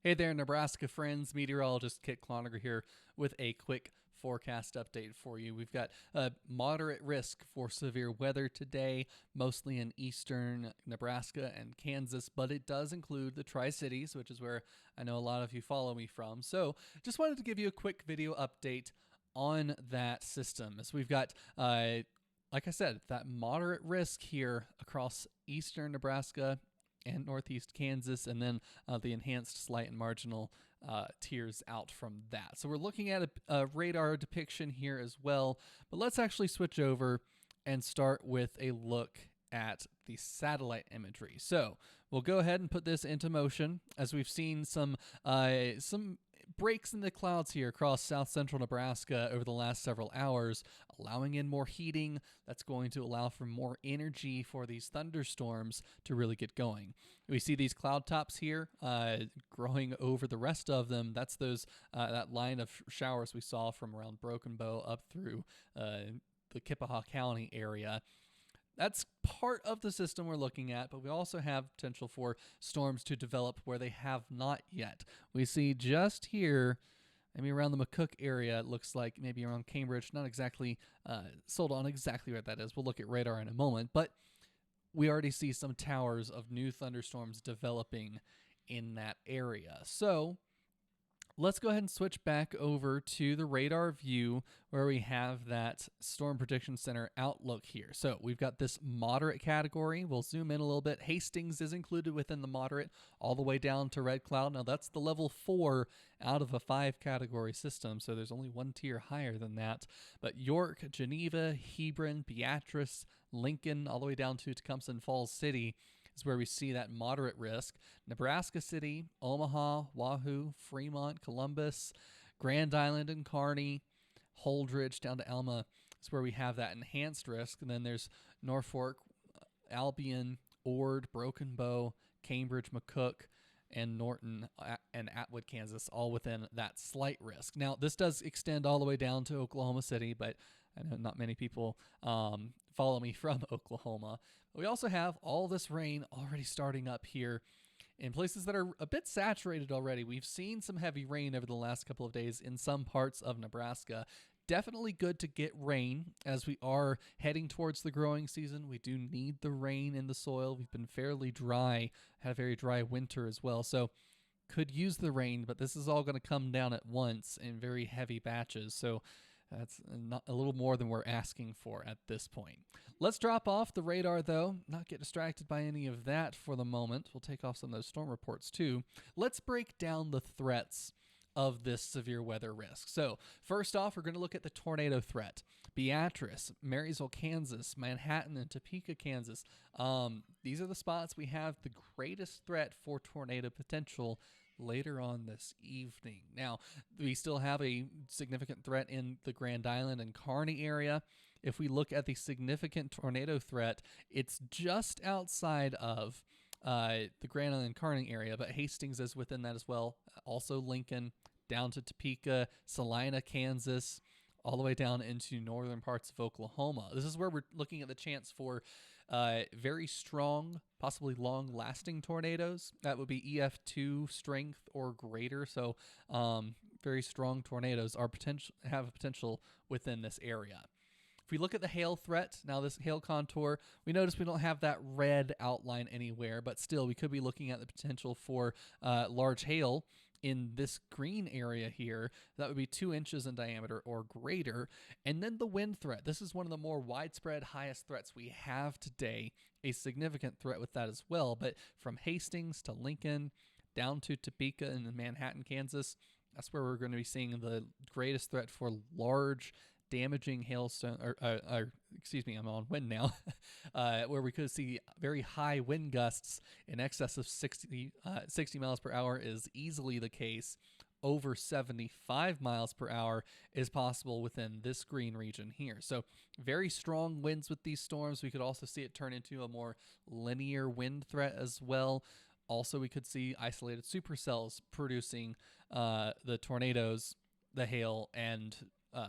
Hey there, Nebraska friends. Meteorologist Kit Cloninger here with a quick forecast update for you. We've got a moderate risk for severe weather today, mostly in eastern Nebraska and Kansas, but it does include the Tri-Cities, which is where I know a lot of you follow me from. So just wanted to give you a quick video update on that system, as we've got like I said, that moderate risk here across eastern Nebraska and northeast Kansas, and then the enhanced slight and marginal tiers out from that. So we're looking at a radar depiction here as well, but let's actually switch over and start with a look at the satellite imagery. So we'll go ahead and put this into motion, as we've seen some breaks in the clouds here across south central Nebraska over the last several hours, allowing in more heating. That's going to allow for more energy for these thunderstorms to really get going. We see these cloud tops here growing over the rest of them. That's those that line of showers we saw from around Broken Bow up through the Kippahaw County area. That's part of the system we're looking at, but we also have potential for storms to develop where they have not yet. We see just here, maybe around the McCook area, it looks like maybe around Cambridge, not exactly sold on exactly where that is. We'll look at radar in a moment, but we already see some towers of new thunderstorms developing in that area. So let's go ahead and switch back over to the radar view where we have that Storm Prediction Center outlook here. So we've got this moderate category. We'll zoom in a little bit. Hastings is included within the moderate all the way down to Red Cloud. Now that's the level 4 out of a 5 category system, so there's only one tier higher than that. But York, Geneva, Hebron, Beatrice, Lincoln, all the way down to Tecumseh Falls City is where we see that moderate risk. Nebraska City, Omaha, Wahoo, Fremont, Columbus, Grand Island and Kearney, Holdridge down to Alma is where we have that enhanced risk. And then there's Norfolk, Albion, Ord, Broken Bow, Cambridge, McCook, and Norton and Atwood, Kansas, all within that slight risk. Now, this does extend all the way down to Oklahoma City, but I know not many people follow me from Oklahoma. But we also have all this rain already starting up here in places that are a bit saturated already. We've seen some heavy rain over the last couple of days in some parts of Nebraska. Definitely good to get rain as we are heading towards the growing season. We do need the rain in the soil. We've been fairly dry, had a very dry winter as well. So could use the rain, but this is all going to come down at once in very heavy batches. So that's not a little more than we're asking for at this point. Let's drop off the radar, though, not get distracted by any of that for the moment. We'll take off some of those storm reports, too. Let's break down the threats of this severe weather risk. So first off, we're going to look at the tornado threat. Beatrice, Marysville, Kansas, Manhattan, and Topeka, Kansas. These are the spots we have the greatest threat for tornado potential later on this evening. Now, we still have a significant threat in the Grand Island and Kearney area. If we look at the significant tornado threat, it's just outside of the Grand Island Kearney area, but Hastings is within that as well. Also Lincoln, down to Topeka, Salina, Kansas, all the way down into northern parts of Oklahoma. This is where we're looking at the chance for very strong, possibly long-lasting tornadoes. That would be EF2 strength or greater. So very strong tornadoes have a potential within this area. If we look at the hail threat, now this hail contour, we notice we don't have that red outline anywhere, but still we could be looking at the potential for large hail in this green area here. That would be 2 inches in diameter or greater. And then the wind threat. This is one of the more widespread, highest threats we have today, a significant threat with that as well. But from Hastings to Lincoln, down to Topeka and Manhattan, Kansas, that's where we're going to be seeing the greatest threat for large damaging hailstone, I'm on wind now, where we could see very high wind gusts in excess of 60 miles per hour is easily the case. Over 75 miles per hour is possible within this green region here. So very strong winds with these storms. We could also see it turn into a more linear wind threat as well. Also, we could see isolated supercells producing the tornadoes, the hail, and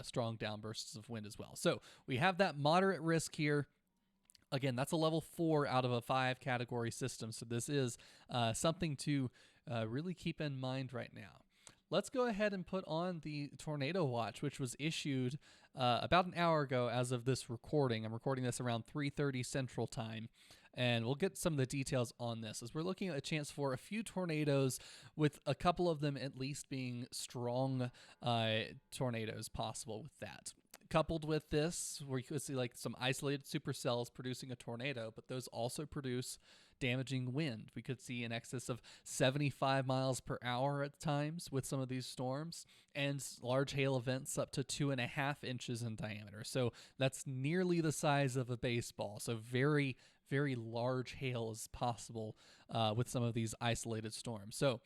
strong downbursts of wind as well. So we have that moderate risk here. Again, that's a level 4 out of a 5 category system. So this is something to really keep in mind right now. Let's go ahead and put on the tornado watch, which was issued about an hour ago as of this recording. I'm recording this around 3:30 Central Time, and we'll get some of the details on this as we're looking at a chance for a few tornadoes, with a couple of them at least being strong tornadoes possible with that. Coupled with this, where you could see like some isolated supercells producing a tornado, but those also produce damaging wind. We could see in excess of 75 miles per hour at times with some of these storms, and large hail events up to 2.5 inches in diameter. So that's nearly the size of a baseball. So very, very large hail is possible with some of these isolated storms. So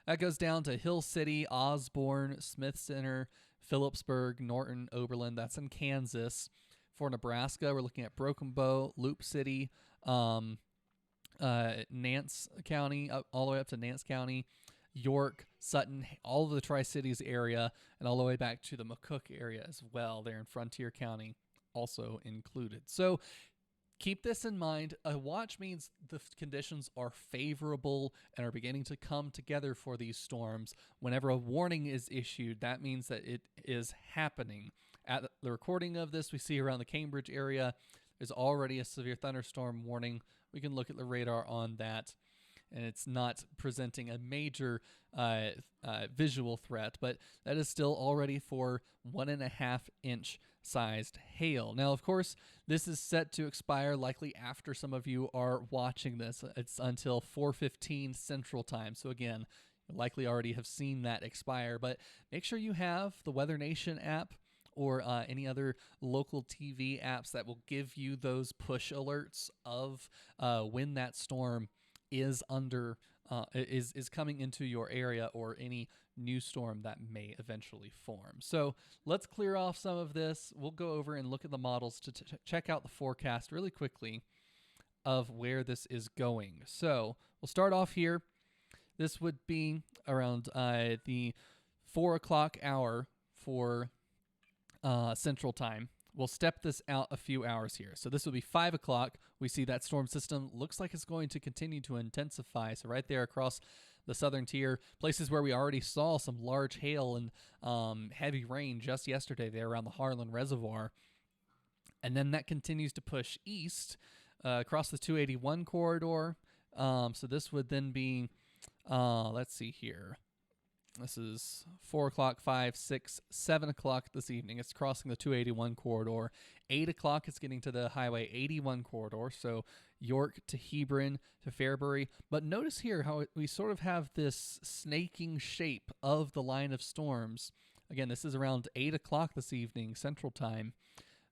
that goes down to Hill City, Osborne, Smith Center, Phillipsburg, Norton, Oberlin. That's in Kansas. For Nebraska, we're looking at Broken Bow, Loop City, Nance County, all the way up to Nance County, York, Sutton, all of the Tri-Cities area, and all the way back to the McCook area as well, there in Frontier County, also included. So keep this in mind. A watch means the conditions are favorable and are beginning to come together for these storms. Whenever a warning is issued, that means that it is happening. At the recording of this, we see around the Cambridge area, there's already a severe thunderstorm warning. We can look at the radar on that, and it's not presenting a major visual threat, but that is still already for 1.5 inch sized hail. Now, of course, this is set to expire likely after some of you are watching this. It's until 4:15 Central Time. So again, you likely already have seen that expire, but make sure you have the Weather Nation app or any other local TV apps that will give you those push alerts of when that storm is is coming into your area, or any new storm that may eventually form. So let's clear off some of this. We'll go over and look at the models to check out the forecast really quickly of where this is going. So we'll start off here. This would be around the 4 o'clock hour for Central Time. We'll step this out a few hours here. So this will be 5 o'clock. We see that storm system looks like it's going to continue to intensify. So right there across the southern tier, places where we already saw some large hail and heavy rain just yesterday there around the Harlan Reservoir. And then that continues to push east across the 281 corridor. So this would then be, let's see here. This is 4 o'clock, 5, 6, 7 o'clock this evening. It's crossing the 281 corridor. 8 o'clock, it's getting to the Highway 81 corridor, so York to Hebron to Fairbury. But notice here how we sort of have this snaking shape of the line of storms. Again, this is around 8 o'clock this evening, Central Time.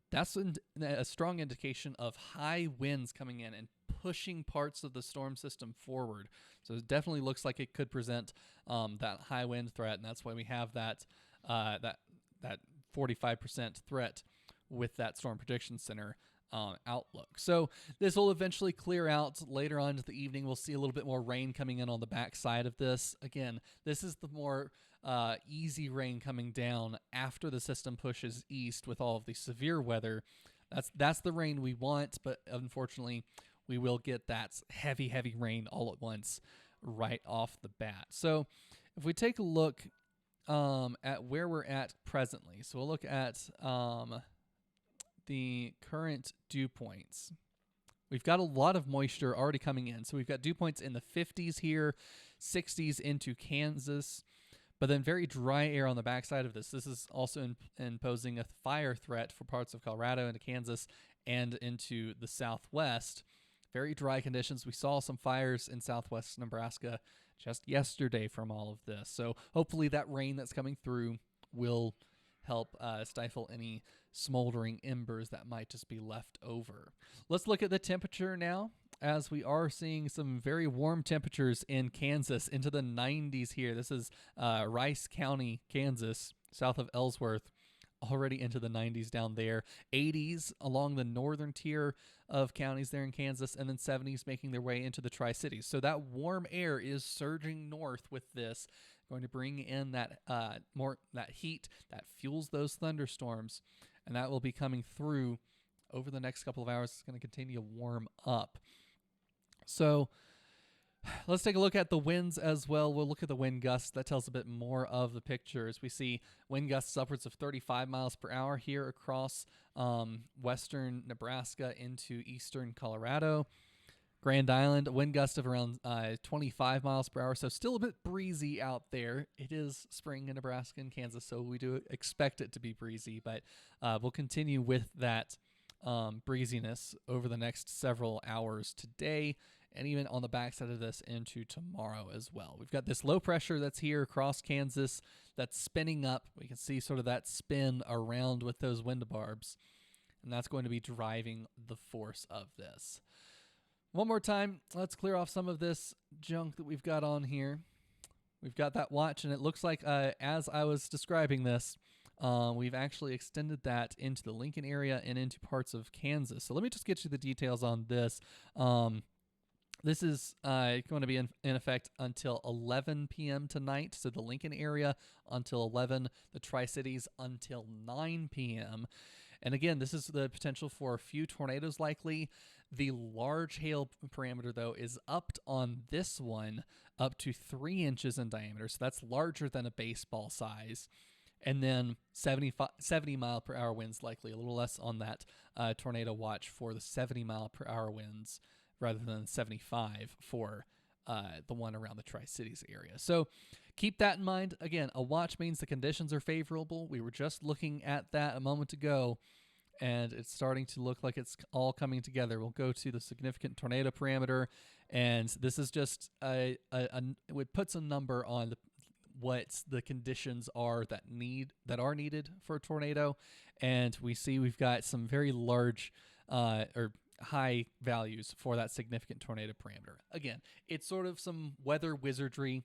That's a strong indication of high winds coming in and pushing parts of the storm system forward. So it definitely looks like it could present that high wind threat, and that's why we have that 45% threat with that Storm Prediction Center outlook. So this will eventually clear out later on into the evening. We'll see a little bit more rain coming in on the backside of this. Again, this is the more easy rain coming down after the system pushes east with all of the severe weather. That's the rain we want, but unfortunately, we will get that heavy, heavy rain all at once right off the bat. So if we take a look at where we're at presently, so we'll look at the current dew points. We've got a lot of moisture already coming in. So we've got dew points in the 50s here, 60s into Kansas, but then very dry air on the backside of this. This is also imposing a fire threat for parts of Colorado into Kansas and into the southwest. Very dry conditions. We saw some fires in southwest Nebraska just yesterday from all of this. So hopefully that rain that's coming through will help stifle any smoldering embers that might just be left over. Let's look at the temperature now, as we are seeing some very warm temperatures in Kansas into the 90s here. This is Rice County, Kansas, south of Ellsworth. Already into the 90s down there, 80s along the northern tier of counties there in Kansas, and then 70s making their way into the Tri-Cities. So that warm air is surging north with this, going to bring in that that heat that fuels those thunderstorms, and that will be coming through over the next couple of hours. It's going to continue to warm up. So Let's take a look at the winds as well. We'll look at the wind gusts. That tells a bit more of the picture as we see wind gusts upwards of 35 miles per hour here across western Nebraska into eastern Colorado. Grand Island, a wind gust of around 25 miles per hour, so still a bit breezy out there. It is spring in Nebraska and Kansas, so we do expect it to be breezy, but we'll continue with that breeziness over the next several hours today, and even on the backside of this into tomorrow as well. We've got this low pressure that's here across Kansas that's spinning up. We can see sort of that spin around with those wind barbs, and that's going to be driving the force of this. One more time, let's clear off some of this junk that we've got on here. We've got that watch, and it looks like as I was describing this, we've actually extended that into the Lincoln area and into parts of Kansas. So let me just get you the details on this. This is going to be in effect until 11 p.m. tonight. So the Lincoln area until 11, the Tri-Cities until 9 p.m. And again, this is the potential for a few tornadoes likely. The large hail parameter, though, is upped on this one up to 3 inches in diameter. So that's larger than a baseball size. And then 70 mile per hour winds likely, a little less on that tornado watch for the 70 mile per hour winds rather than 75 for the one around the Tri-Cities area. So keep that in mind. Again, a watch means the conditions are favorable. We were just looking at that a moment ago, and it's starting to look like it's all coming together. We'll go to the significant tornado parameter, and this is just it puts a number on what the conditions are that are needed for a tornado, and we see we've got some very large or high values for that significant tornado parameter. Again, it's sort of some weather wizardry.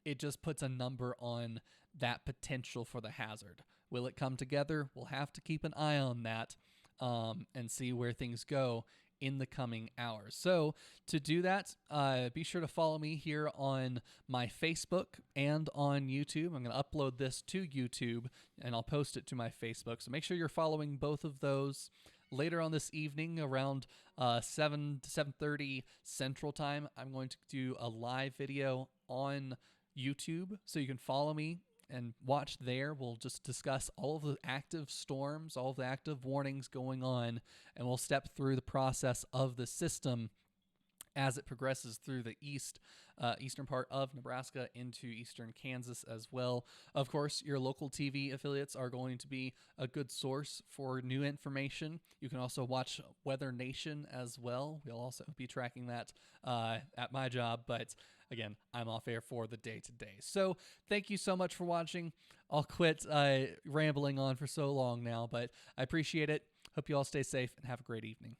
It just puts a number on that potential for the hazard. Will it come together? We'll have to keep an eye on that and see where things go in the coming hours. So to do that, be sure to follow me here on my Facebook and on YouTube. I'm going to upload this to YouTube and I'll post it to my Facebook. So make sure you're following both of those. Later on this evening, around 7 to 7:30 Central Time, I'm going to do a live video on YouTube, so you can follow me and watch there. We'll just discuss all of the active storms, all of the active warnings going on, and we'll step through the process of the system as it progresses through the eastern part of Nebraska into eastern Kansas as well. Of course, your local TV affiliates are going to be a good source for new information. You can also watch Weather Nation as well. We'll also be tracking that at my job, but again, I'm off air for the day-to-day. So thank you so much for watching. I'll quit rambling on for so long now, but I appreciate it. Hope you all stay safe and have a great evening.